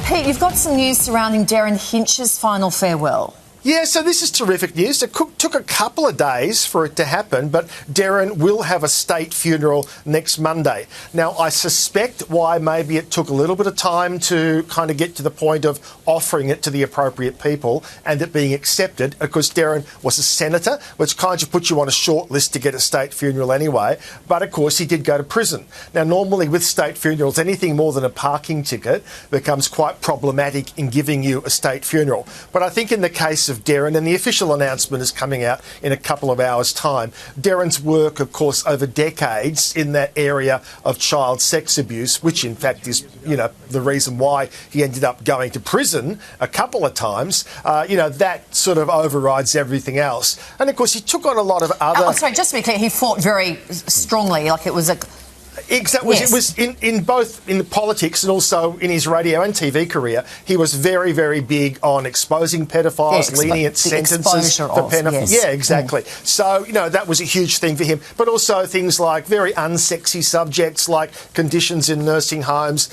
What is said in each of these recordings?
Pete, you've got some news surrounding Derryn Hinch's final farewell. Yeah, so this is terrific news. It took a couple of days for it to happen, but Derryn will have a state funeral next Monday. Now, I suspect why maybe it took a little bit of time to kind of get to the point of offering it to the appropriate people and it being accepted, because Derryn was a senator, which kind of puts you on a short list to get a state funeral anyway. But, of course, he did go to prison. Now, normally with state funerals, anything more than a parking ticket becomes quite problematic in giving you a state funeral. But I think in the case of Derryn, and the official announcement is coming out in a couple of hours' time. Derryn's work, of course, over decades in that area of child sex abuse, which in fact is, the reason why he ended up going to prison a couple of times, that sort of overrides everything else. And of course, he took on a lot of other... Oh, sorry, just to be clear, he fought very strongly, like it was a... Exactly. Yes. It was in both in politics and also in his radio and TV career. He was very, very big on exposing paedophiles, lenient sentences for pedophiles. Yes. Yeah, exactly. So, that was a huge thing for him. But also things like very unsexy subjects like conditions in nursing homes,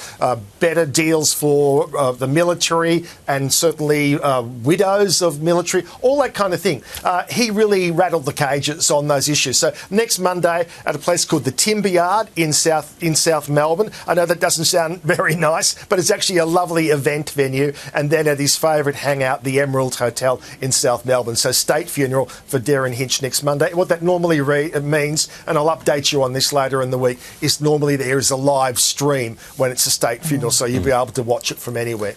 better deals for the military and certainly widows of military, all that kind of thing. He really rattled the cages on those issues. So next Monday at a place called the Timber Yard in South Melbourne. I know that doesn't sound very nice, but it's actually a lovely event venue. And then at his favourite hangout, the Emerald Hotel in South Melbourne. So state funeral for Derryn Hinch next Monday. What that normally means, and I'll update you on this later in the week, is normally there is a live stream when it's a state funeral, so you'll be able to watch it from anywhere.